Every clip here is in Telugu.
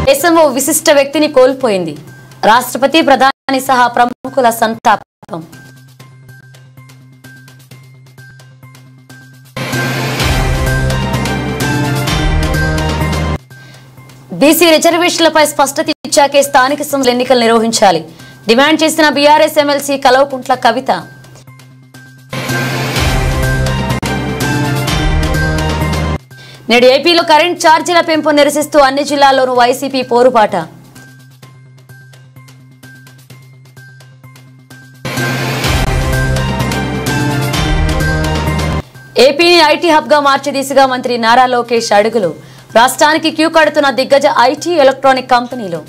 దేశం ఓ విశిష్ట వ్యక్తిని కోల్పోయింది. రాష్ట్రపతి, ప్రధాని సహా ప్రముఖుల సంతాపం. బీసీ రిజర్వేషన్లపై స్పష్టత ఇచ్చాకే స్థానిక సంస్థల ఎన్నికలు నిర్వహించాలి డిమాండ్ చేసిన బీఆర్ఎస్ ఎమ్మెల్సీ కల్వకుంట్ల కవిత. నేడు ఏపీలో కరెంట్ ఛార్జీల పెంపు నిరసిస్తూ అన్ని జిల్లాల్లోనూ వైసీపీ పోరుబాట. ఏపీని ఐటీ హబ్ గా మార్చే దిశగా మంత్రి నారా లోకేష్ అడుగులు. రాష్ట్రానికి క్యూ కడుతున్న దిగ్గజ ఐటీ ఎలక్ట్రానిక్ కంపెనీలు.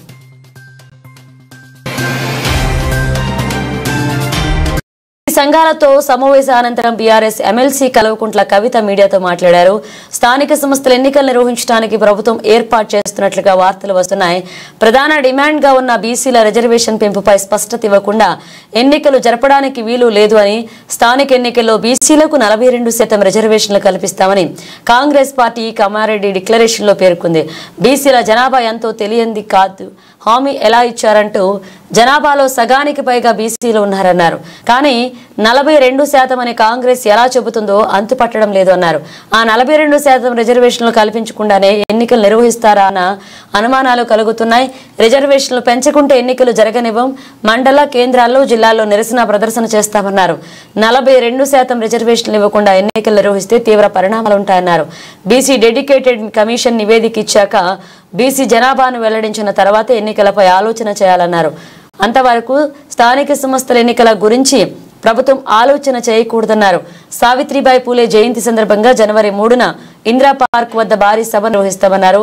సంఘాలతో సమావేశానంతరం బీఆర్ఎస్ ఎమ్మెల్సీ కల్వకుంట్ల కవిత మీడియాతో మాట్లాడారు. స్థానిక సంస్థల ఎన్నికలు నిర్వహించడానికి ప్రభుత్వం ఏర్పాటు చేస్తున్నట్లుగా వార్తలు వస్తున్నాయి. ప్రధాన డిమాండ్ గా ఉన్న బీసీల రిజర్వేషన్ పెంపుపై స్పష్టత ఇవ్వకుండా ఎన్నికలు జరపడానికి వీలు లేదు అని, స్థానిక ఎన్నికల్లో బీసీలకు 42% రిజర్వేషన్లు కల్పిస్తామని కాంగ్రెస్ పార్టీ కామారెడ్డి డిక్లరేషన్ లో పేర్కొంది. బీసీల జనాభా ఎంతో తెలియంది కాదు, హామీ ఎలా ఇచ్చారంటూ జనాభాలో సగానికి పైగా బీసీలు ఉన్నారన్నారు. కానీ 42% అని కాంగ్రెస్ ఎలా చెబుతుందో అంతుపట్టడం లేదు అన్నారు. ఆ 42% రిజర్వేషన్లు కల్పించకుండానే ఎన్నికలు నిర్వహిస్తారా అన్న అనుమానాలు కలుగుతున్నాయి. రిజర్వేషన్లు పెంచకుంటే ఎన్నికలు జరగనివ్వం, మండల కేంద్రాల్లో జిల్లాల్లో నిరసన ప్రదర్శన చేస్తామన్నారు. 42% రిజర్వేషన్లు ఇవ్వకుండా ఎన్నికలు నిర్వహిస్తే తీవ్ర పరిణామాలుంటాయన్నారు. బీసీ డెడికేటెడ్ కమిషన్ నివేదిక ఇచ్చాక బీసీ జనాభాను వెల్లడించిన తర్వాత ఎన్నికలపై ఆలోచన చేయాలన్నారు. అంతవరకు స్థానిక సంస్థల ఎన్నికల గురించి ప్రభుత్వం ఆలోచన చేయకూడదన్నారు. సావిత్రిబాయి పూలే జయంతి సందర్భంగా జనవరి 3న ఇందిరా పార్క్ వద్ద భారీ సభ నిర్వహిస్తామన్నారు.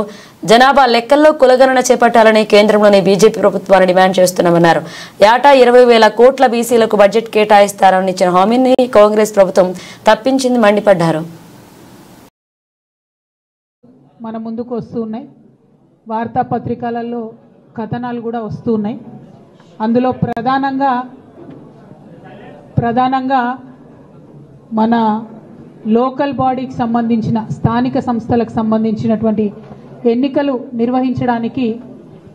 జనాభా లెక్కల్లో కులగణన చేపట్టాలని కేంద్రంలోని బీజేపీ ప్రభుత్వాన్ని డిమాండ్ చేస్తున్నామన్నారు. ఏటా 20,000 కోట్ల బీసీలకు బడ్జెట్ కేటాయిస్తారని ఇచ్చిన హామీని కాంగ్రెస్ ప్రభుత్వం తప్పించింది మండిపడ్డారు. మన ముందుకు వస్తూ ఉన్నాయి, వార్తాపత్రికలలో కథనాలు కూడా వస్తూ ఉన్నాయి. అందులో ప్రధానంగా మన లోకల్ బాడీకి సంబంధించిన స్థానిక సంస్థలకు సంబంధించినటువంటి ఎన్నికలు నిర్వహించడానికి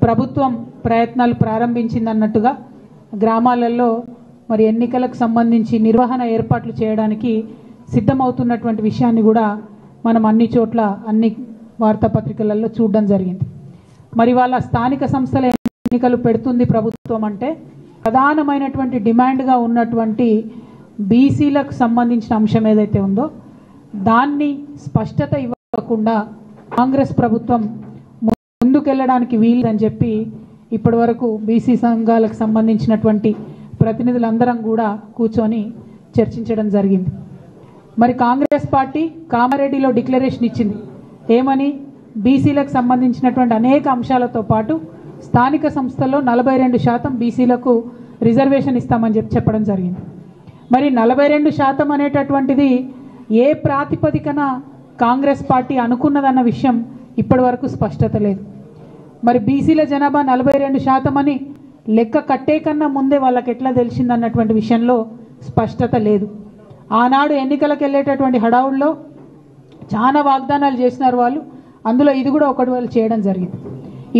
ప్రభుత్వం ప్రయత్నాలు ప్రారంభించిందన్నట్టుగా గ్రామాలలో మరి ఎన్నికలకు సంబంధించి నిర్వహణ ఏర్పాట్లు చేయడానికి సిద్ధమవుతున్నటువంటి విషయాన్ని కూడా మనం అన్ని చోట్ల అన్ని వార్తాపత్రికలలో చూడడం జరిగింది. మరి వాళ్ళ స్థానిక సంస్థల ఎన్నికలు పెడుతుంది ప్రభుత్వం అంటే ప్రధానమైనటువంటి డిమాండ్గా ఉన్నటువంటి బీసీలకు సంబంధించిన అంశం ఏదైతే ఉందో దాన్ని స్పష్టత ఇవ్వకుండా కాంగ్రెస్ ప్రభుత్వం ముందుకెళ్ళడానికి వీలని చెప్పి ఇప్పటి వరకు బీసీ సంఘాలకు సంబంధించినటువంటి ప్రతినిధులందరం కూడా కూర్చొని చర్చించడం జరిగింది. మరి కాంగ్రెస్ పార్టీ కామారెడ్డిలో డిక్లరేషన్ ఇచ్చింది. ఏమని? బీసీలకు సంబంధించినటువంటి అనేక అంశాలతో పాటు స్థానిక సంస్థల్లో 42% బీసీలకు రిజర్వేషన్ ఇస్తామని చెప్పడం జరిగింది. మరి 42% అనేటటువంటిది ఏ ప్రాతిపదికన కాంగ్రెస్ పార్టీ అనుకున్నదన్న విషయం ఇప్పటి వరకు స్పష్టత లేదు. మరి బీసీల జనాభా 42% అని లెక్క కట్టే కన్నా ముందే వాళ్ళకి ఎట్లా తెలిసిందన్నటువంటి విషయంలో స్పష్టత లేదు. ఆనాడు ఎన్నికలకు వెళ్ళేటటువంటి హడావుల్లో చాలా వాగ్దానాలు చేసినారు వాళ్ళు, అందులో ఇది కూడా ఒకటి వాళ్ళు చేయడం జరిగింది.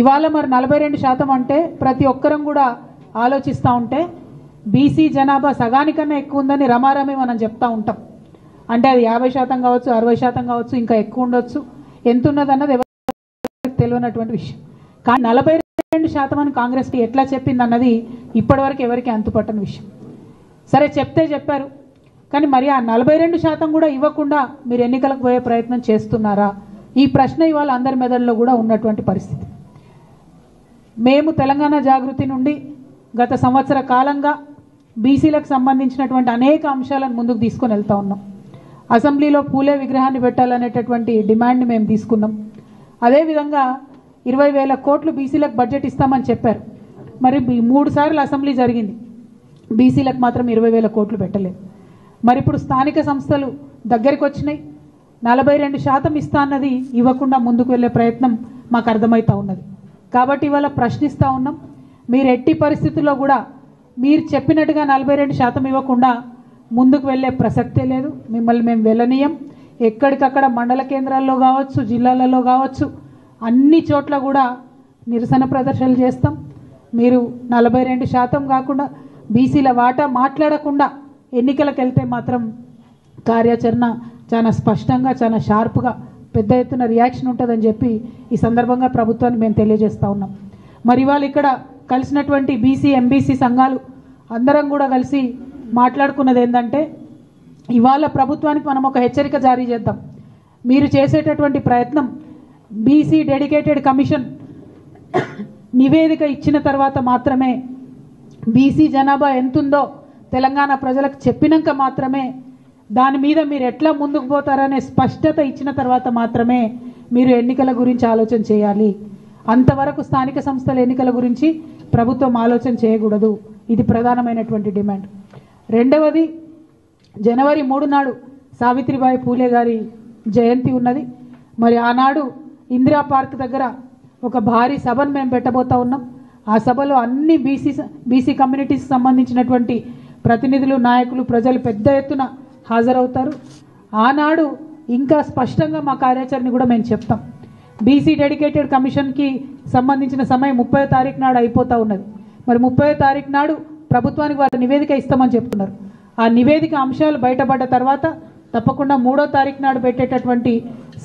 ఇవాళ మరి 42% అంటే ప్రతి ఒక్కరం కూడా ఆలోచిస్తూ ఉంటే బీసీ జనాభా సగానికన్నా ఎక్కువ ఉందని రమారమి మనం చెప్తా ఉంటాం. అంటే అది 50% కావచ్చు, 60% కావచ్చు, ఇంకా ఎక్కువ ఉండొచ్చు. ఎంత ఉన్నదన్నది ఎవరికి తెలియనటువంటి విషయం. కానీ 42% అని కాంగ్రెస్ ఎట్లా చెప్పింది అన్నది ఇప్పటివరకు ఎవరికి అంతుపట్టని విషయం. సరే చెప్తే చెప్పారు, కానీ మరి ఆ 42% కూడా ఇవ్వకుండా మీరు ఎన్నికలకు పోయే ప్రయత్నం చేస్తున్నారా? ఈ ప్రశ్న ఇవాళ అందరి మెదడులో కూడా ఉన్నటువంటి పరిస్థితి. మేము తెలంగాణ జాగృతి నుండి గత సంవత్సర కాలంగా బీసీలకు సంబంధించినటువంటి అనేక అంశాలను ముందుకు తీసుకొని వెళ్తా ఉన్నాం. అసెంబ్లీలో పూలే విగ్రహాన్ని పెట్టాలనేటటువంటి డిమాండ్ని మేము తీసుకున్నాం. అదేవిధంగా 20,000 కోట్లు బీసీలకు బడ్జెట్ ఇస్తామని చెప్పారు. మరి 3 సార్లు అసెంబ్లీ జరిగింది, బీసీలకు మాత్రం 20,000 కోట్లు పెట్టలేదు. మరి ఇప్పుడు స్థానిక సంస్థలు దగ్గరికి వచ్చినాయి, 42% ఇస్తా అన్నది ఇవ్వకుండా ముందుకు వెళ్ళే ప్రయత్నం మాకు అర్థమవుతా ఉన్నది. కాబట్టి ఇవాళ ప్రశ్నిస్తూ ఉన్నాం, మీరు ఎట్టి పరిస్థితుల్లో కూడా మీరు చెప్పినట్టుగా 42% ఇవ్వకుండా ముందుకు వెళ్ళే ప్రసక్తే లేదు. మిమ్మల్ని మేము వెళ్ళనీయం. ఎక్కడికక్కడ మండల కేంద్రాల్లో కావచ్చు, జిల్లాలలో కావచ్చు, అన్ని చోట్ల కూడా నిరసన ప్రదర్శనలు చేస్తాం. మీరు 42% కాకుండా బీసీల వాటా మాట్లాడకుండా ఎన్నికలకు వెళ్తే మాత్రం కార్యాచరణ చాలా స్పష్టంగా చాలా షార్ప్గా పెద్ద ఎత్తున రియాక్షన్ ఉంటుందని చెప్పి ఈ సందర్భంగా ప్రభుత్వాన్ని మేము తెలియజేస్తూ ఉన్నాం. మరి ఇవాళ ఇక్కడ కలిసినటువంటి బీసీ ఎంబీసీ సంఘాలు అందరం కూడా కలిసి మాట్లాడుకున్నది ఏంటంటే, ఇవాళ ప్రభుత్వానికి మనం ఒక హెచ్చరిక జారీ చేద్దాం. మీరు చేసేటటువంటి ప్రయత్నం బీసీ డెడికేటెడ్ కమిషన్ నివేదిక ఇచ్చిన తర్వాత మాత్రమే, బీసీ జనాభా ఎంతుందో తెలంగాణ ప్రజలకు చెప్పినాక మాత్రమే, దాని మీద మీరు ఎట్లా ముందుకు పోతారనే స్పష్టత ఇచ్చిన తర్వాత మాత్రమే మీరు ఎన్నికల గురించి ఆలోచన చేయాలి. అంతవరకు స్థానిక సంస్థల ఎన్నికల గురించి ప్రభుత్వం ఆలోచన చేయకూడదు. ఇది ప్రధానమైనటువంటి డిమాండ్. రెండవది, జనవరి 3 నాడు సావిత్రిబాయి పూలే గారి జయంతి ఉన్నది. మరి ఆనాడు ఇందిరా పార్క్ దగ్గర ఒక భారీ సభను మేము పెట్టబోతా ఉన్నాం. ఆ సభలో అన్ని బీసీ కమ్యూనిటీకి సంబంధించినటువంటి ప్రతినిధులు, నాయకులు, ప్రజలు పెద్ద ఎత్తున హాజరవుతారు. ఆనాడు ఇంకా స్పష్టంగా మా కార్యాచరణ కూడా మేము చెప్తాం. బీసీ డెడికేటెడ్ కమిషన్కి సంబంధించిన సమయం 30వ తారీఖు నాడు అయిపోతూ ఉన్నది. మరి 30వ తారీఖు నాడు ప్రభుత్వానికి వారు నివేదిక ఇస్తామని చెప్తున్నారు. ఆ నివేదిక అంశాలు బయటపడ్డ తర్వాత తప్పకుండా 3వ తారీఖు నాడు పెట్టేటటువంటి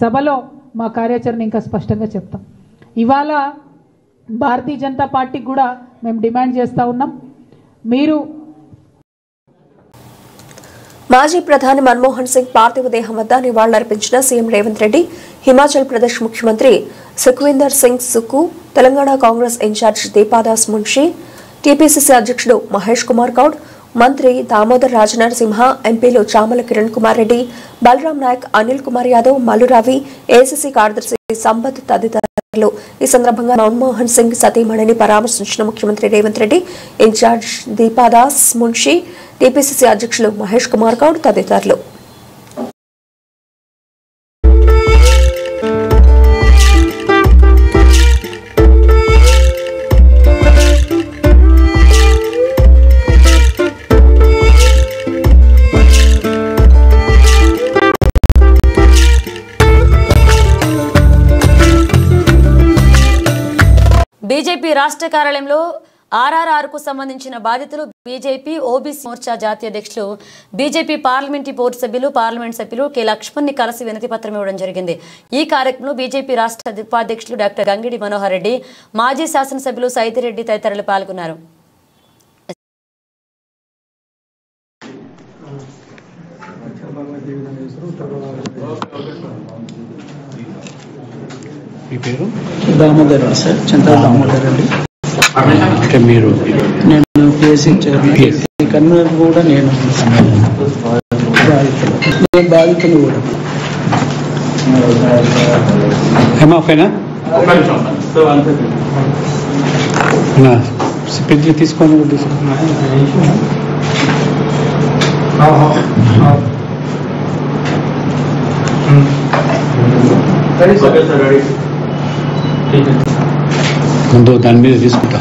సభలో మా కార్యాచరణ ఇంకా స్పష్టంగా చెప్తాం. ఇవాళ భారతీయ జనతా పార్టీకి కూడా మేము డిమాండ్ చేస్తూ ఉన్నాం. మీరు మాజీ ప్రధాని మన్మోహన్ సింగ్ పార్థివ దేహం వద్ద నివాళులర్పించిన సీఎం రేవంత్ రెడ్డి, హిమాచల్ ప్రదేశ్ ముఖ్యమంత్రి సుఖ్వీందర్ సింగ్ సుక్కు, తెలంగాణ కాంగ్రెస్ ఇన్ఛార్జ్ దీపాదాస్ మున్షి, టీపీసీసీ అధ్యక్షుడు మహేష్ కుమార్ గౌడ్, మంత్రి దామోదర్ రాజనరసింహ, ఎంపీలు చామల కిరణ్ కుమార్ రెడ్డి, బలరాం నాయక్, అనిల్ కుమార్ యాదవ్, మల్లురావి, ఏసీసీ కార్యదర్శి సంపత్ తదితరులు ఈ సందర్భంగా మన్మోహన్ సింగ్ సతీమణిని పరామర్శించిన ముఖ్యమంత్రి రేవంత్ రెడ్డి, ఇన్ఛార్జ్ దీపాదాస్ మున్షి, టీపీసీసీ అధ్యక్షులు మహేష్ కుమార్ గౌడ్ తదితరులు. బీజేపీ రాష్ట్ర కార్యాలయంలో ఆర్ఆర్ఆర్కు సంబంధించిన బాధితులు, బీజేపీ ఓబీసీ మోర్చా జాతీయ అధ్యక్షులు, బీజేపీ పార్లమెంటరీ బోర్డు సభ్యులు, పార్లమెంట్ సభ్యులు కె లక్ష్మణ్ని కలిసి వినతి పత్రం ఇవ్వడం జరిగింది. ఈ కార్యక్రమంలో బీజేపీ రాష్ట్ర ఉపాధ్యక్షులు డాక్టర్ గంగిడి మనోహర్ రెడ్డి, మాజీ శాసనసభ్యులు సైతిరెడ్డి తదితరులు పాల్గొన్నారు. దామోదర్ సార్, చంద్ర దామోదర్ రెడ్డి. అంటే మీరు నేను పిఎస్సీ చైర్మన్, కన్వీనర్ కూడా నేను బాధితులు కూడా. హేమాఫేనా తీసుకోండి. ముందు దాని మీద తీసుకుంటా.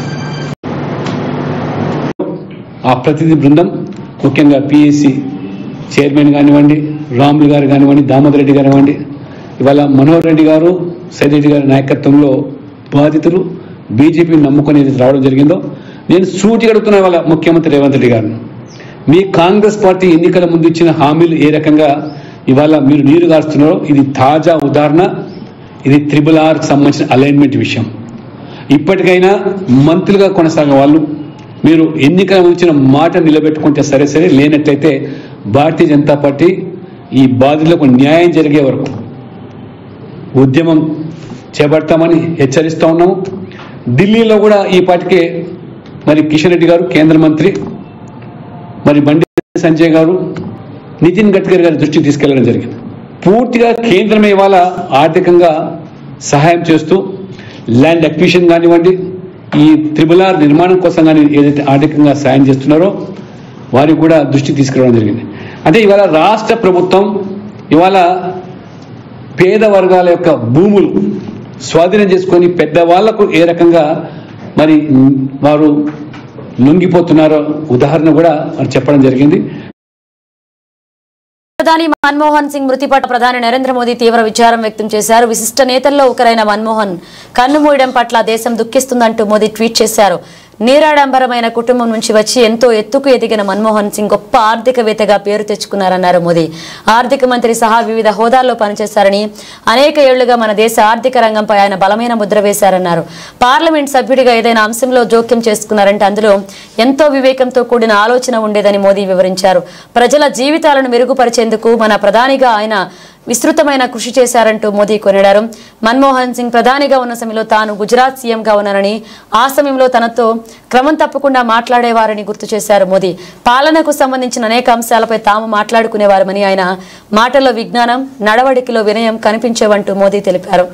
ఆ ప్రతినిధి బృందం ముఖ్యంగా పిఎస్సి చైర్మన్ కానివ్వండి, రాములు గారు కానివ్వండి, దామోదర్ రెడ్డి కానివ్వండి, ఇవాళ మనోహర్ రెడ్డి గారు, సైదిరెడ్డి గారి నాయకత్వంలో బాధితులు బీజేపీ నమ్ముకుని రావడం జరిగిందో, నేను సూటిగా అడుగుతున్నా ఇవాళ ముఖ్యమంత్రి రేవంత్ రెడ్డి గారు, మీ కాంగ్రెస్ పార్టీ ఎన్నికల ముందు ఇచ్చిన హామీలు ఏ రకంగా ఇవాళ మీరు నీరు గారుస్తున్నారో ఇది తాజా ఉదాహరణ. ఇది RRRకి సంబంధించిన అలైన్మెంట్ విషయం. ఇప్పటికైనా మంత్రులుగా కొనసాగే వాళ్ళు మీరు ఎన్నికల ముందు ఇచ్చిన మాట నిలబెట్టుకుంటే సరే, లేనట్లయితే భారతీయ జనతా పార్టీ ఈ బాధితులకు న్యాయం జరిగే వరకు ఉద్యమం చేపడతామని హెచ్చరిస్తూ ఉన్నాము. ఢిల్లీలో కూడా ఈ పార్టీకే మరి కిషన్ రెడ్డి గారు కేంద్ర మంత్రి, మరి బండి సంజయ్ గారు, నితిన్ గడ్కరీ గారి దృష్టికి తీసుకెళ్లడం జరిగింది. పూర్తిగా కేంద్రమే ఇవాళ ఆర్థికంగా సహాయం చేస్తూ ల్యాండ్ అక్విజిషన్ కానివ్వండి, ఈ RRR నిర్మాణం కోసం కానీ ఏదైతే ఆర్థికంగా సాయం చేస్తున్నారో వారికి కూడా దృష్టికి తీసుకురావడం జరిగింది. అంటే ఇవాళ రాష్ట్ర ప్రభుత్వం ఇవాళ పేద వర్గాల యొక్క భూములు స్వాధీనం చేసుకొని పెద్దవాళ్లకు ఏ రకంగా మరి వారు లొంగిపోతున్నారో ఉదాహరణ కూడా చెప్పడం జరిగింది. ప్రధాని మన్మోహన్ సింగ్ మృతి పట్ల ప్రధాని నరేంద్ర మోదీ తీవ్ర విచారం వ్యక్తం చేశారు. విశిష్ట నేతల్లో ఒకరైన మన్మోహన్ కన్నుమూయడం పట్ల దేశం దుఃఖిస్తుందంటూ మోదీ ట్వీట్ చేశారు. నీరాడంబరమైన కుటుంబం నుంచి వచ్చి ఎంతో ఎత్తుకు ఎదిగిన మన్మోహన్ సింగ్ గొప్ప ఆర్థికవేత్తగా పేరు తెచ్చుకున్నారన్నారు మోదీ. ఆర్థిక మంత్రి సహా వివిధ హోదాల్లో పనిచేశారని, అనేక ఏళ్లుగా మన దేశ ఆర్థిక రంగంపై ఆయన బలమైన ముద్ర వేశారన్నారు. పార్లమెంట్ సభ్యుడిగా ఏదైనా అంశంలో జోక్యం చేసుకున్నారంటే అందులో ఎంతో వివేకంతో కూడిన ఆలోచన ఉండేదని మోదీ వివరించారు. ప్రజల జీవితాలను మెరుగుపరిచేందుకు మన ప్రధానిగా ఆయన విస్తృతమైన కృషి చేశారంటూ మోదీ కొనియాడారు. మన్మోహన్ సింగ్ ప్రధానిగా ఉన్న సమయంలో తాను గుజరాత్ సీఎంగా ఉన్నారని, ఆ సమయంలో తనతో క్రమం తప్పకుండా మాట్లాడేవారని గుర్తు చేశారు మోదీ. పాలనకు సంబంధించిన అనేక అంశాలపై తాము మాట్లాడుకునేవారమని, ఆయన మాటల్లో విజ్ఞానం, నడవడికలో వినయం కనిపించేవంటూ మోదీ తెలిపారు.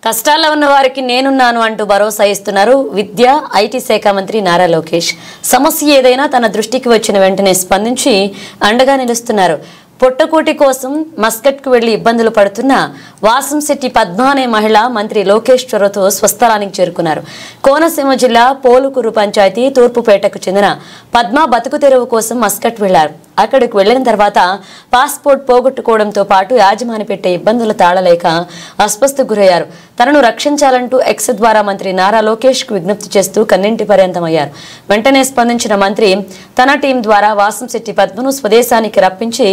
కష్టాల్లో ఉన్న వారికి నేనున్నాను అంటూ భరోసా ఇస్తున్నారు విద్య, ఐటీ శాఖ మంత్రి నారా లోకేష్. సమస్య ఏదైనా తన దృష్టికి వచ్చిన వెంటనే స్పందించి అండగా నిలుస్తున్నారు. పొట్టకూటి కోసం మస్కట్కు వెళ్లి ఇబ్బందులు పడుతున్న వాసంశెట్టి పద్మ అనే మహిళ మంత్రి లోకేష్ చొరవతో స్వస్థలానికి చేరుకున్నారు. కోనసీమ జిల్లా పోలుకూరు పంచాయతీ తూర్పుపేటకు చెందిన పద్మ బతుకు తెరువు కోసం మస్కట్ వెళ్లారు. అక్కడికి వెళ్లిన తర్వాత పాస్పోర్ట్ పోగొట్టుకోవడంతో పాటు యాజమాని పెట్టే ఇబ్బందులు తాళలేక అస్వస్థకు గురయ్యారు. తనను రక్షించాలంటూ ఎక్స్ ద్వారా మంత్రి నారా లోకేష్ కు విజ్ఞప్తి చేస్తూ కన్నింటి పర్యంతమయ్యారు. వెంటనే స్పందించిన మంత్రి తన టీం ద్వారా వాసంశెట్టి పద్మను స్వదేశానికి రప్పించి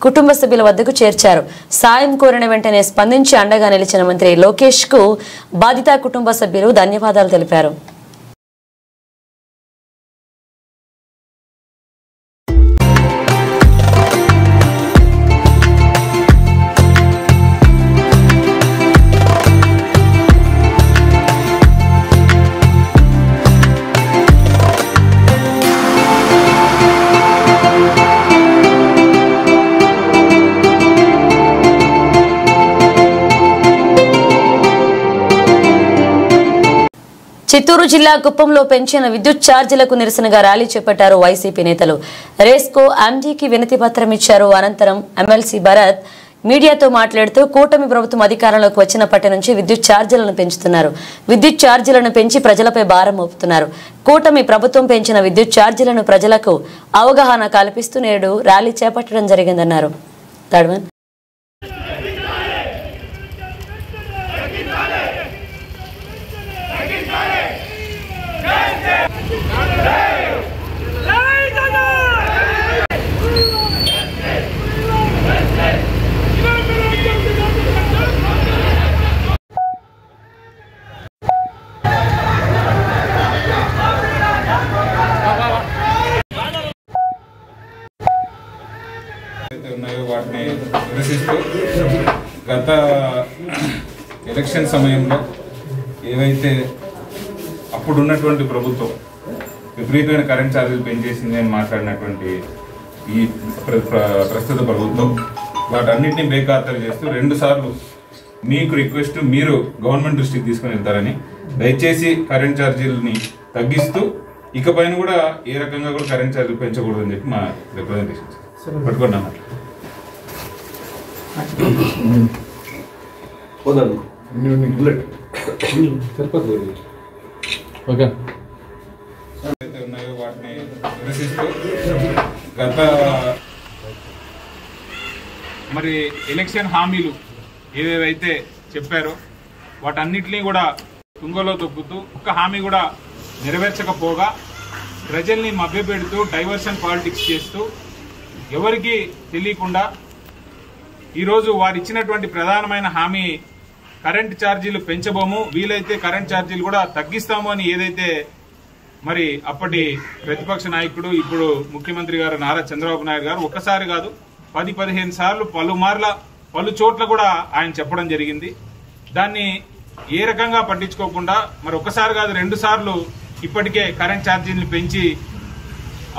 కుటుంబ సభ్యుల వద్దకు చేర్చారు. సాయం కోరిన వెంటనే స్పందించి అండగా నిలిచిన మంత్రి లోకేష్ కు బాధిత కుటుంబ సభ్యులు ధన్యవాదాలు తెలిపారు. చిత్తూరు జిల్లా కుప్పంలో పెంచిన విద్యుత్ ఛార్జీలకు నిరసనగా ర్యాలీ చేపట్టారు వైసీపీ నేతలు. రేస్కో ఎండీకి వినతి పత్రం ఇచ్చారు. అనంతరం ఎమ్మెల్సీ భరత్ మీడియాతో మాట్లాడుతూ కూటమి ప్రభుత్వం అధికారంలోకి వచ్చినప్పటి నుంచి విద్యుత్ ఛార్జీలను పెంచుతున్నారు. విద్యుత్ ఛార్జీలను పెంచి ప్రజలపై భారం మోపుతున్నారు. కూటమి ప్రభుత్వం పెంచిన విద్యుత్ ఛార్జీలను ప్రజలకు అవగాహన కల్పిస్తూ నేడు ర్యాలీ చేపట్టడం జరిగిందన్నారు. వాటిని నిరసిస్తూ గత ఎలక్షన్ సమయంలో ఏవైతే అప్పుడున్నటువంటి ప్రభుత్వం విపరీతమైన కరెంట్ ఛార్జీలు పెంచేసింది అని మాట్లాడినటువంటి ఈ ప్రస్తుత ప్రభుత్వం వాటన్నిటిని బేఖాతరు చేస్తూ 2 సార్లు మీకు రిక్వెస్ట్ మీరు గవర్నమెంట్ దృష్టికి తీసుకుని వెళ్తారని, దయచేసి కరెంట్ ఛార్జీలని తగ్గిస్తూ ఇకపైన కూడా ఏ రకంగా కూడా కరెంట్ ఛార్జీలు పెంచకూడదని చెప్పి మా రిప్రజెంటేషన్ పట్టుకున్నాను. ఉన్నాయో వాటిని నిరసిస్తూ గత మరి ఎలక్షన్ హామీలు ఏవేవైతే చెప్పారో వాటన్నిటినీ కూడా తుంగలో తొక్కుతూ ఒక్క హామీ కూడా నెరవేర్చకపోగా ప్రజల్ని మభ్యపెడుతూ డైవర్షన్ పాలిటిక్స్ చేస్తూ ఎవరికి తెలియకుండా ఈరోజు వారు ఇచ్చినటువంటి ప్రధానమైన హామీ కరెంట్ ఛార్జీలు పెంచబోము, వీలైతే కరెంట్ ఛార్జీలు కూడా తగ్గిస్తాము అని ఏదైతే మరి అప్పటి ప్రతిపక్ష నాయకుడు ఇప్పుడు ముఖ్యమంత్రి గారు నారా చంద్రబాబు నాయుడు గారు ఒక్కసారి కాదు 10-15 సార్లు పలు చోట్ల కూడా ఆయన చెప్పడం జరిగింది. దాన్ని ఏ రకంగా పట్టించుకోకుండా మరి ఒక్కసారి కాదు 2 సార్లు ఇప్పటికే కరెంట్ ఛార్జీలను పెంచి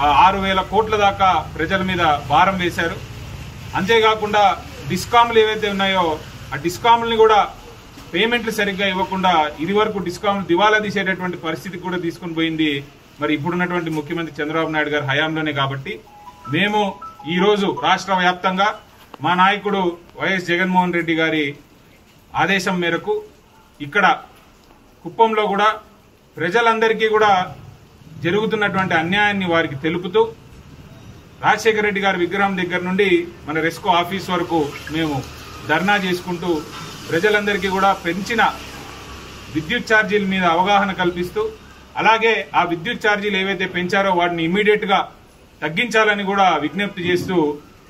6,000 కోట్ల దాకా ప్రజల మీద భారం వేశారు. అంతేకాకుండా డిస్కామ్లు ఏవైతే ఉన్నాయో ఆ డిస్కామ్లని కూడా పేమెంట్లు సరిగ్గా ఇవ్వకుండా ఇది వరకు డిస్కామ్లు దివాలా తీసేటటువంటి పరిస్థితి కూడా తీసుకుని పోయింది మరి ఇప్పుడున్నటువంటి ముఖ్యమంత్రి చంద్రబాబు నాయుడు గారి హయాంలోనే. కాబట్టి మేము ఈ రోజు రాష్ట్ర వ్యాప్తంగా మా నాయకుడు వైఎస్ జగన్మోహన్ రెడ్డి గారి ఆదేశం మేరకు ఇక్కడ కుప్పంలో కూడా ప్రజలందరికీ కూడా జరుగుతున్నటువంటి అన్యాయాన్ని వారికి తెలుపుతూ రాజశేఖర రెడ్డి గారి విగ్రహం దగ్గర నుండి మన రెస్కో ఆఫీస్ వరకు మేము ధర్నా చేసుకుంటూ ప్రజలందరికీ కూడా పెంచిన విద్యుత్ ఛార్జీల మీద అవగాహన కల్పిస్తూ అలాగే ఆ విద్యుత్ ఛార్జీలు ఏవైతే పెంచారో వాటిని ఇమ్మీడియట్ గా తగ్గించాలని కూడా విజ్ఞప్తి చేస్తూ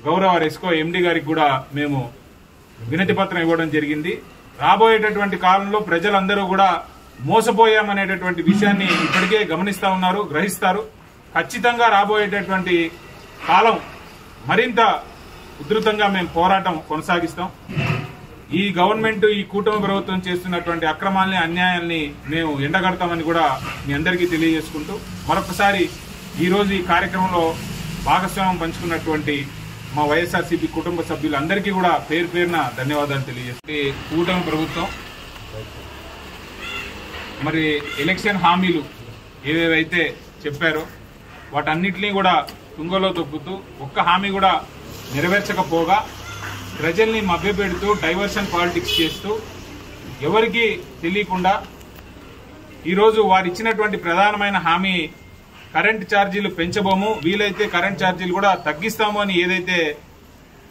గౌరవ రెస్కో ఎండీ గారికి కూడా మేము వినతి పత్రం ఇవ్వడం జరిగింది. రాబోయేటటువంటి కాలంలో ప్రజలందరూ కూడా మోసపోయామనేటటువంటి విషయాన్ని ఇప్పటికే గమనిస్తా ఉన్నారు, గ్రహిస్తారు. ఖచ్చితంగా రాబోయేటటువంటి కాలం మరింత ఉధృతంగా మేము పోరాటం కొనసాగిస్తాం. ఈ గవర్నమెంట్ ఈ కూటమి ప్రభుత్వం చేస్తున్నటువంటి అక్రమాలని అన్యాయాల్ని మేము ఎండగడతామని కూడా మీ అందరికీ తెలియజేసుకుంటూ మరొకసారి ఈ రోజు ఈ కార్యక్రమంలో భాగస్వామ్యం పంచుకున్నటువంటి మా వైఎస్ఆర్సీపీ కుటుంబ సభ్యులందరికీ కూడా పేరు పేరున ధన్యవాదాలు తెలియజేస్తుంది. కూటమి ప్రభుత్వం మరి ఎలక్షన్ హామీలు ఏవేవైతే చెప్పారో వాటన్నిటినీ కూడా తుంగలో తొక్కుతూ ఒక్క హామీ కూడా నెరవేర్చకపోగా ప్రజల్ని మభ్యపెడుతూ డైవర్షన్ పాలిటిక్స్ చేస్తూ ఎవరికి తెలియకుండా ఈరోజు వారు ఇచ్చినటువంటి ప్రధానమైన హామీ కరెంట్ ఛార్జీలు పెంచబోము, వీలైతే కరెంట్ ఛార్జీలు కూడా తగ్గిస్తాము అని ఏదైతే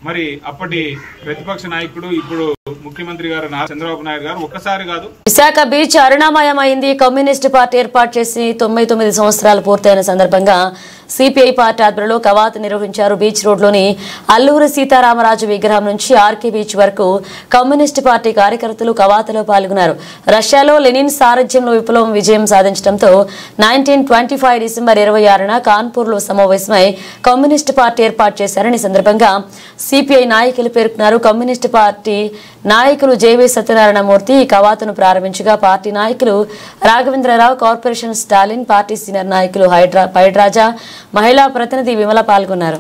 మరి అప్పటి ప్రతిపక్ష నాయకుడు ఇప్పుడు ముఖ్యమంత్రి గారు నారా చంద్రబాబు నాయుడు గారు ఒక్కసారి కాదు. విశాఖ బీచ్ అరుణామయమైంది. కమ్యూనిస్టు పార్టీ ఏర్పాటు చేసి 99 సంవత్సరాలు పూర్తయిన సందర్భంగా సిపిఐ పార్టీ ఆధ్వర్యంలో కవాతు నిర్వహించారు. బీచ్ రోడ్లోని అల్లూరి సీతారామరాజు విగ్రహం నుంచి ఆర్కే బీచ్ వరకు కమ్యూనిస్టు పార్టీ కార్యకర్తలు కవాతులో పాల్గొన్నారు. రష్యాలో లెనిన్ సారథ్యంలో విప్లవం విజయం సాధించడంతో 1925 డిసెంబర్ 26న కాన్పూర్లో సమావేశమై కమ్యూనిస్టు పార్టీ ఏర్పాటు చేశారని సందర్భంగా సిపిఐ నాయకులు పేర్కొన్నారు. కమ్యూనిస్టు పార్టీ నాయకులు జేవీ సత్యనారాయణమూర్తి ఈ కవాతును ప్రారంభించగా పార్టీ నాయకులు Raghavendra Rao, corporation Stalin, party senior నాయకులు పైడ్రాజా, మహిళా ప్రతినిధి విమల పాల్గొన్నారు.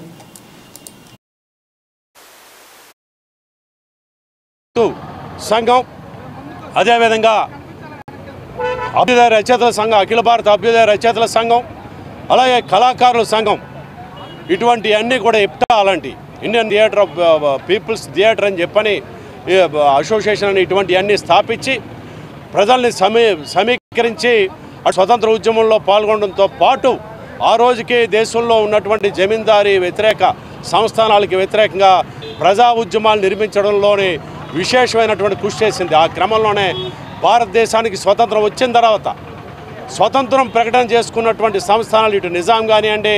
సంఘం అదేవిధంగా అభ్యుదయ రచయితల సంఘం, అఖిల భారత అభ్యుదయ రచయితల సంఘం, అలాగే కళాకారుల సంఘం, ఇటువంటి అన్నీ కూడా అలాంటి Indian theatre of people's theatre అని చెప్పని అసోసియేషన్ అని ఇటువంటి అన్నీ స్థాపించి ప్రజల్ని సమీకరించి స్వతంత్ర ఉద్యమంలో పాల్గొనడంతో పాటు ఆ రోజుకి దేశంలో ఉన్నటువంటి జమీందారీ వ్యతిరేక సంస్థానాలకి వ్యతిరేకంగా ప్రజా ఉద్యమాలు నిర్మించడంలోనే విశేషమైనటువంటి కృషి చేసింది. ఆ క్రమంలోనే భారతదేశానికి స్వతంత్రం వచ్చిన తర్వాత స్వతంత్రం ప్రకటన చేసుకున్నటువంటి సంస్థానాలు ఇటు నిజాం కానివ్వండి,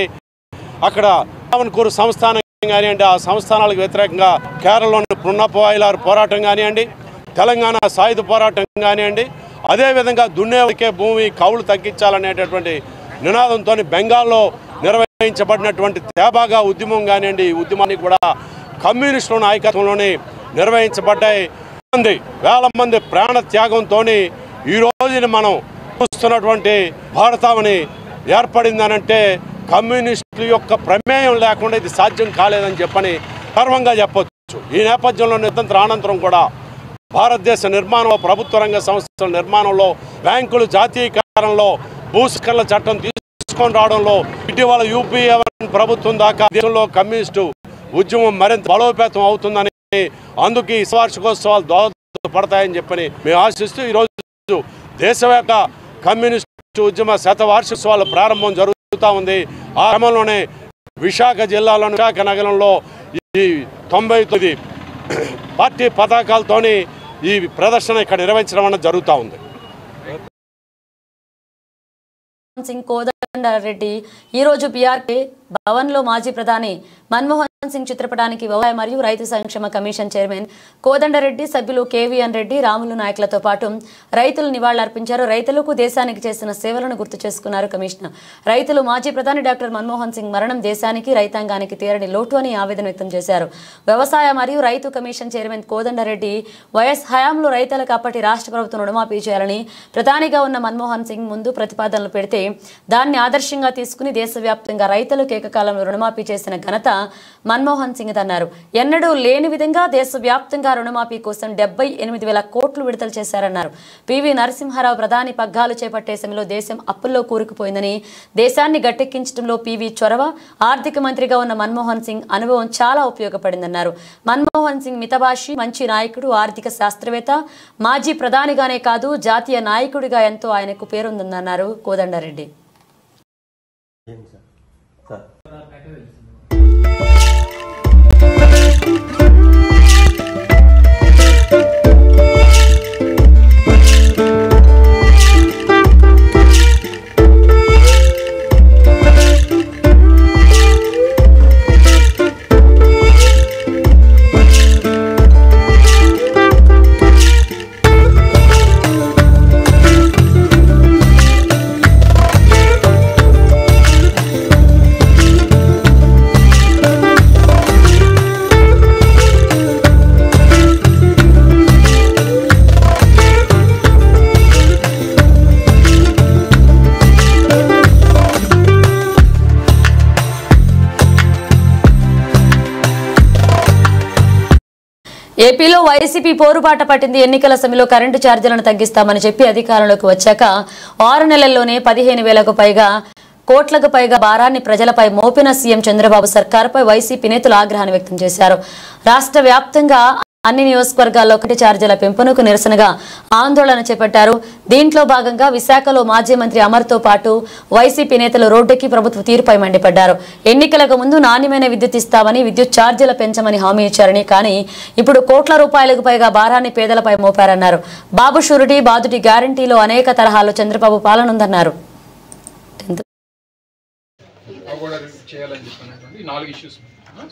అక్కడ రావణకూరు సంస్థానం కానివ్వండి, ఆ సంస్థానాలకు వ్యతిరేకంగా కేరళలోని పున్నపవాయిలారు పోరాటం కానివ్వండి, తెలంగాణ సాయుధ పోరాటం కానివ్వండి, అదేవిధంగా దున్నేకే భూమి కౌలు తగ్గించాలనేటటువంటి నినాదంతో బెంగాల్లో నిర్వహించబడినటువంటి తేబాగా ఉద్యమం కానివ్వండి, ఈ ఉద్యమాన్ని కూడా కమ్యూనిస్టుల నాయకత్వంలోనే నిర్వహించబడ్డాయి. వేల మంది ప్రాణ త్యాగంతో ఈ రోజుని మనం చూస్తున్నటువంటి భారతావని ఏర్పడిందనంటే కమ్యూనిస్టుల యొక్క ప్రమేయం లేకుండా ఇది సాధ్యం కాలేదని చెప్పని గర్వంగా చెప్పొచ్చు. ఈ నేపథ్యంలో స్వతంత్ర అనంతరం కూడా భారతదేశ నిర్మాణంలో, ప్రభుత్వ రంగ సంస్థల నిర్మాణంలో, బ్యాంకులు జాతీయకరణలో, భూస్కరణ చట్టం తీసుకొని రావడంలో, ఇటీవల యూపీఏ ప్రభుత్వం దాకా దేశంలో కమ్యూనిస్టు ఉద్యమం మరింత బలోపేతం అవుతుందని, అందుకు ఈ వార్షికోత్సవాలు దోహదపడతాయని చెప్పని మేము ఆశిస్తూ ఈరోజు దేశవ్యాప్త కమ్యూనిస్టు ఉద్యమ శతవార్షికోత్సవాల ప్రారంభం జరుగుతూ ఉంది. ఆ క్రమంలోనే విశాఖ జిల్లాలోని విశాఖ నగరంలో ఈ 99 పార్టీ పతాకాలతోని ఈ ప్రదర్శన ఇక్కడ నిర్వహించడం అనేది జరుగుతూ ఉంది. సింగ్ కోదండరెడ్డి ఈ రోజు పీఆర్కే భవన్ లో మాజీ ప్రధాని మన్మోహన్ సింగ్ చిత్రపటానికి వ్యవసాయ మరియు రైతు సంక్షేమ కమిషన్ చైర్మన్ కోదండరెడ్డి, సభ్యులు కేవీఎన్ రెడ్డి, రాములు నాయకులతో పాటు రైతులు నివాళులర్పించారు. రైతులకు దేశానికి చేసిన సేవలను గుర్తు చేసుకున్నారు కమిషనర్. రైతులు మాజీ ప్రధాని డాక్టర్ మన్మోహన్ సింగ్ మరణం దేశానికి, రైతాంగానికి తీరని లోటు అని ఆవేదన వ్యక్తం చేశారు. వ్యవసాయ మరియు రైతు కమిషన్ చైర్మన్ కోదండరెడ్డి వైఎస్ హయాంలో రైతులకు అప్పటి రాష్ట్ర ప్రభుత్వం రుణమాఫీ చేయాలని ప్రధానిగా ఉన్న మన్మోహన్ సింగ్ ముందు ప్రతిపాదనలు పెడితే దాన్ని ఆదర్శంగా తీసుకుని దేశవ్యాప్తంగా రైతులకు ఏకకాలంలో రుణమాఫీ చేసిన ఘనత మన్మోహన్ సింగ్ అన్నారు. ఎన్నడూ లేని విధంగా దేశవ్యాప్తంగా రుణమాఫీ కోసం 78,000 కోట్లు విడుదల చేశారన్నారు. పివి నరసింహారావు ప్రధాని పగ్గాలు చేపట్టే సమయంలో దేశం అప్పుల్లో కూరుకుపోయిందని, దేశాన్ని గట్టెక్కించడంలో పివి చొరవ, ఆర్థిక మంత్రిగా ఉన్న మన్మోహన్ సింగ్ అనుభవం చాలా ఉపయోగపడిందన్నారు. మన్మోహన్ సింగ్ మితభాషి, మంచి నాయకుడు, ఆర్థిక శాస్త్రవేత్త, మాజీ ప్రధానిగానే కాదు జాతీయ నాయకుడిగా ఎంతో ఆయనకు పేరుందన్నారు కోదండరెడ్డి. ఏపీలో వైసీపీ పోరుబాట పట్టింది. ఎన్నికల సమయంలో కరెంటు ఛార్జీలను తగ్గిస్తామని చెప్పి అధికారంలోకి వచ్చాక 6 నెలల్లోనే 15,000 కోట్లకు పైగా భారాన్ని ప్రజలపై మోపిన సీఎం చంద్రబాబు సర్కారుపై వైసీపీ నేతలు ఆగ్రహాన్ని వ్యక్తం చేశారు. రాష్ట్ర వ్యాప్తంగా అన్ని నియోజకవర్గాల్లో కరెంటు ఛార్జీల పెంపునకు నిరసనగా ఆందోళన చేపట్టారు. దీంట్లో భాగంగా విశాఖలో మాజీ మంత్రి అమర్తో పాటు వైసీపీ నేతలు రోడ్డెక్కి ప్రభుత్వ తీరుపై మండిపడ్డారు. ఎన్నికలకు ముందు నాణ్యమైన విద్యుత్ ఇస్తామని, విద్యుత్ ఛార్జీల పెంచమని హామీ ఇచ్చారని, కానీ ఇప్పుడు కోట్ల రూపాయలకు పైగా భారాన్ని పేదలపై మోపారన్నారు. బాబు షూరిటీ, బాదుటి గ్యారంటీలో అనేక తరహాలో చంద్రబాబు పాలన ఉందన్నారు.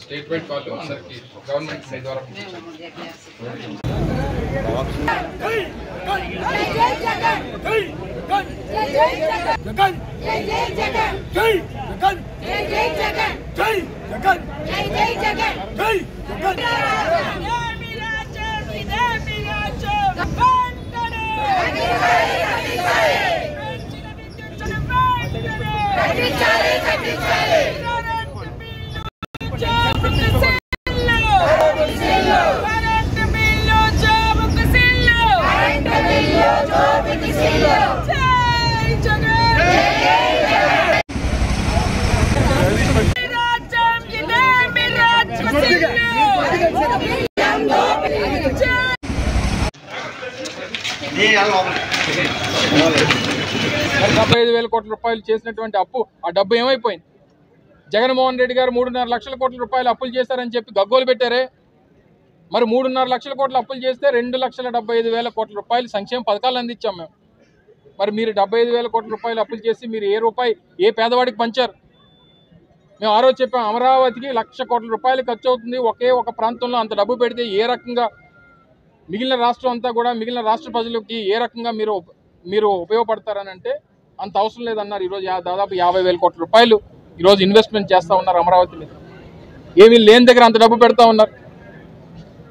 స్టేట్ వైడ్ కాల్ అందరికి గవర్నమెంట్ సైడ్ ద్వారా ₹75,000 చేసినటువంటి అప్పు, ఆ డబ్బు ఏమైపోయింది? జగన్మోహన్ రెడ్డి గారు 3.5 లక్షల కోట్ల రూపాయలు అప్పులు చేశారని చెప్పి గగ్గోలు పెట్టారే. మరి 3.5 లక్షల కోట్ల అప్పులు చేస్తే 2,75,000 కోట్ల రూపాయలు సంక్షేమ పథకాలు అందించాం మేము. మరి మీరు 75,000 కోట్ల రూపాయలు అప్పులు చేసి మీరు ఏ రూపాయి ఏ పేదవాడికి పంచారు? మేము ఆ రోజు చెప్పాం, అమరావతికి 1,00,000 కోట్ల రూపాయలు ఖర్చు అవుతుంది. ఒకే ఒక ప్రాంతంలో అంత డబ్బు పెడితే ఏ రకంగా మిగిలిన రాష్ట్రం అంతా కూడా, మిగిలిన రాష్ట్ర ప్రజలకి ఏ రకంగా మీరు ఉపయోగపడతారని అంటే అంత అవసరం లేదన్నారు. ఈరోజు దాదాపు 50,000 కోట్ల రూపాయలు ఈరోజు ఇన్వెస్ట్మెంట్ చేస్తూ ఉన్నారు అమరావతి మీద. ఏమీ లేని దగ్గర అంత డబ్బు పెడతా ఉన్నారు.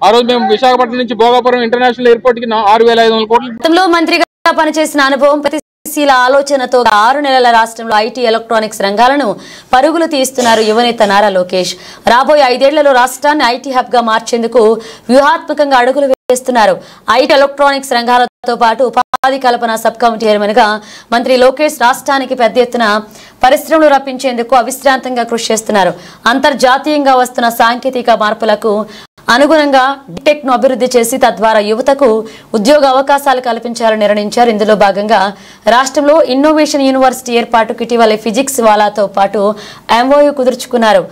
ఆ రోజు మేము విశాఖపట్నం నుంచి భోగాపురం ఇంటర్నేషనల్ ఎయిర్పోర్ట్ కి 6,500 కోట్లు. మంత్రిగా పనిచేసిన అనుభవం, ప్రతిశీల ఆలోచనతో 6 నెలల రాష్ట్రంలో ఐటీ, ఎలక్ట్రానిక్స్ రంగాలను పరుగులు తీస్తున్నారు యువనేత నారా లోకేష్. రాబోయే 5 ఏళ్లలో రాష్ట్రాన్ని ఐటీ హబ్ గా మార్చేందుకు వ్యూహాత్మకంగా అడుగులు వేస్తున్నారు. ఐటీ, ఎలక్ట్రానిక్స్ రంగాలతో పాటు ఉపాధి కల్పన సబ్ కమిటీ చైర్మన్ గా మంత్రి లోకేష్ రాష్ట్రానికి పెద్ద ఎత్తున పరిశ్రమలు రప్పించేందుకు అవిశ్రాంతంగా కృషి చేస్తున్నారు. అంతర్జాతీయంగా వస్తున్న సాంకేతిక మార్పులకు అనుగుణంగా టెక్ ను అభివృద్ధి చేసి తద్వారా యువతకు ఉద్యోగ అవకాశాలు కల్పించాలని నిర్ణయించారు. ఇందులో భాగంగా రాష్ట్రంలో ఇన్నోవేషన్ యూనివర్సిటీ ఏర్పాటుకు ఇటీవల ఫిజిక్స్ వాలాతో పాటు ఎంఓయూ కుదుర్చుకున్నారు.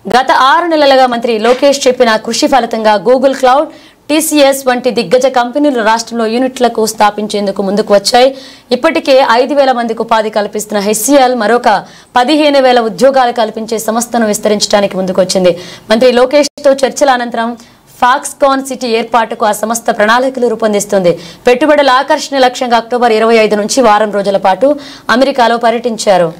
గత 6 నెలలుగా మంత్రి లోకేష్ చెప్పిన కృషి ఫలితంగా గూగుల్ క్లౌడ్, టీసీఎస్ వంటి దిగ్గజ కంపెనీలు రాష్ట్రంలో యూనిట్లకు స్థాపించేందుకు ముందుకు వచ్చాయి. ఇప్పటికే 5,000 మందికి ఉపాధి కల్పిస్తున్న హెచ్సీఎల్ మరొక 15,000 ఉద్యోగాలు కల్పించే సంస్థను విస్తరించడానికి ముందుకొచ్చింది. మంత్రి లోకేష్ తో చర్చల అనంతరం ఫాక్స్కాన్ సిటీ ఏర్పాటుకు ఆ సంస్థ ప్రణాళికలు రూపొందిస్తుంది. పెట్టుబడుల ఆకర్షణ లక్ష్యంగా అక్టోబర్ 25 నుంచి వారం రోజుల పాటు అమెరికాలో పర్యటించారు.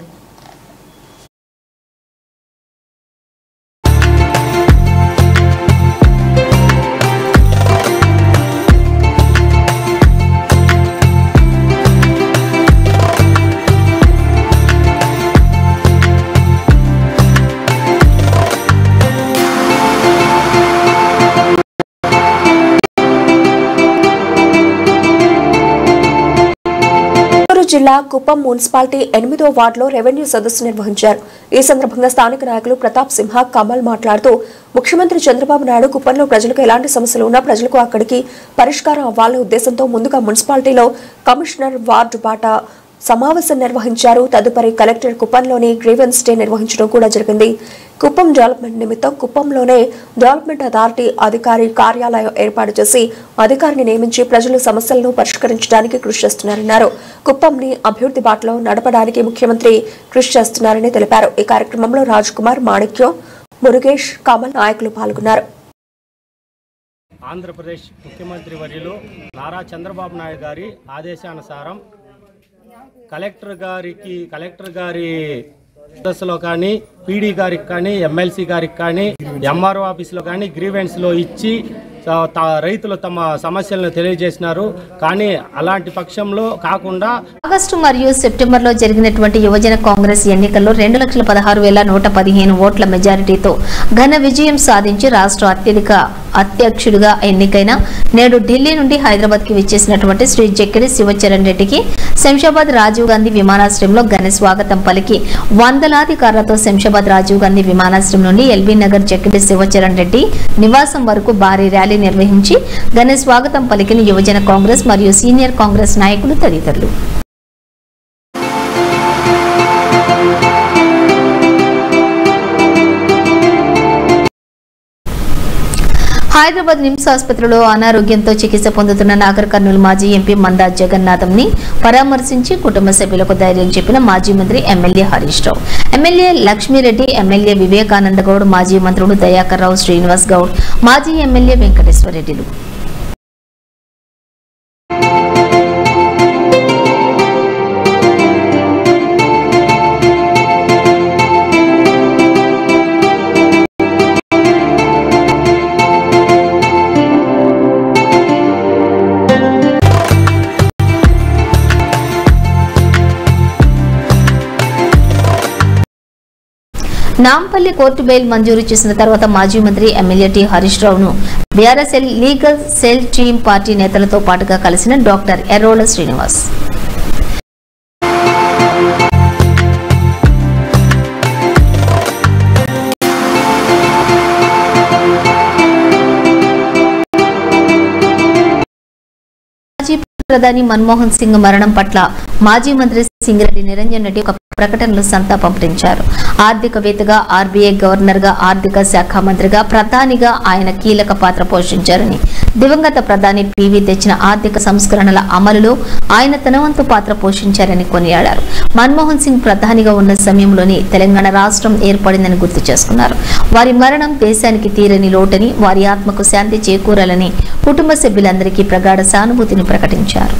జిల్లా కుప్పం మున్సిపాలిటీ 8వ వార్డులో రెవెన్యూ సదస్సు నిర్వహించారు. ఈ సందర్భంగా స్థానిక నాయకులు ప్రతాప్ సింహ, కమల్ మాట్లాడుతూ ముఖ్యమంత్రి చంద్రబాబు నాయుడు కుప్పంలో ప్రజలకు ఎలాంటి సమస్యలు ఉన్నా ప్రజలకు అక్కడికి పరిష్కారం అవ్వాలనే ఉద్దేశంతో ముందుగా మున్సిపాలిటీలో కమిషనర్ వార్డు బాటా సమావేశం నిర్వహించారు. తదుపరి కలెక్టర్ కుప్పంలోని గ్రీవెన్స్ డే నిర్వహించడం కూడా జరిగింది. కుప్పం డెవలప్మెంట్ నిమిత్తం కుప్పంలోనే డెవలప్మెంట్ అథారిటీ అధికారి కార్యాలయం ఏర్పాటు చేసి అధికారిని నియమించి ప్రజల సమస్యలను పరిష్కరించడానికి కృషి చేస్తున్నారన్నారు. కుప్పంని అభివృద్ధి బాటలో నడపడానికి ముఖ్యమంత్రి కృషి చేస్తున్నారని తెలిపారు. ఈ కార్యక్రమంలో రాజ్ కుమార్, మాణిక్యం, మురుగేష్, కమల్ నాయకులు పాల్గొన్నారు. ఆంధ్రప్రదేశ్ ముఖ్యమంత్రి వర్యులు నారా చంద్రబాబు నాయుడు గారి ఆదేశానుసారం కలెక్టర్ గారి సదస్సులో కానీ, పీడీ గారికి కానీ, ఎమ్మెల్సీ గారికి కానీ, ఎంఆర్ఓ ఆఫీసులో కానీ గ్రీవెన్స్లో ఇచ్చి రైతులు తమ సమస్యలను తెలియజేసినారు. కానీ అలాంటి పక్షంలో కాకుండా ఆగస్టు మరియు సెప్టెంబర్లో జరిగినటువంటి యువజన కాంగ్రెస్ ఎన్నికల్లో 2,16,115 ఓట్ల మెజారిటీతో ఘన విజయం సాధించి రాష్ట్ర అధ్యక్షుడిగా ఎన్నికైన నేడు ఢిల్లీ నుండి హైదరాబాద్ కి విచ్చేసినటువంటి శ్రీ జక్కిడి శివచరణ్ రెడ్డికి శంషాబాద్ రాజీవ్ గాంధీ విమానాశ్రయంలో ఘన స్వాగతం పలికి వందలాది కార్లతో శంషాబాద్ రాజీవ్ గాంధీ విమానాశ్రయం నుండి ఎల్బీ నగర్ జక్కిడి శివచరణ్ రెడ్డి నివాసం వరకు భారీ ర్యాలీ నిర్వహించి ఘన స్వాగతం పలికిన యువజన కాంగ్రెస్ మరియు సీనియర్ కాంగ్రెస్ నాయకులు తదితరులు. హైదరాబాద్ నిమ్స్ ఆసుపత్రిలో అనారోగ్యంతో చికిత్స పొందుతున్న నాగర్ కర్నూలు మాజీ ఎంపీ మందా జగన్నాథంని పరామర్శించి కుటుంబ సభ్యులకు ధైర్యం చెప్పిన మాజీ మంత్రి MLA Harish Rao, MLA Lakshmi Reddy, MLA Vivekananda Goud, మాజీ మంత్రులు దయాకర్ రావు, శ్రీనివాస్ గౌడ్, మాజీ ఎమ్మెల్యే వెంకటేశ్వర రెడ్డిలు. నాంపల్లి కోర్టు బెయిల్ మంజూరు చేసిన తర్వాత మాజీ మంత్రి ఎమ్మెల్యే టి హరీష్ రావును BRS legal cell team party నేతలతో పాటుగా కలిసిన డాక్టర్ ఎర్రోల శ్రీనివాస్. ప్రధాని మన్మోహన్ సింగ్ మరణం పట్ల మాజీ మంత్రి సింగిరెడ్డి నిరంజన్ రెడ్డి ఒక ప్రకటనలో సంతాపం ప్రకటించారు. ఆర్థికవేత్తగా, ఆర్బీఐ గవర్నర్ గా, ఆర్థిక శాఖ మంత్రిగా, ప్రధానిగా ఆయన కీలక పాత్ర పోషించారని, దివంగత ప్రధాని పీవీ తెచ్చిన ఆర్థిక సంస్కరణల అమలులో ఆయన తన వంతు పాత్ర పోషించారని కొనియాడారు. మన్మోహన్ సింగ్ ప్రధానిగా ఉన్న సమయంలోనే తెలంగాణ రాష్ట్రం ఏర్పడిందని గుర్తు చేసుకున్నారు. వారి మరణం దేశానికి తీరని లోటని, వారి ఆత్మకు శాంతి చేకూరాలని కుటుంబ సభ్యులందరికీ ప్రగాఢ సానుభూతిని ప్రకటించారు.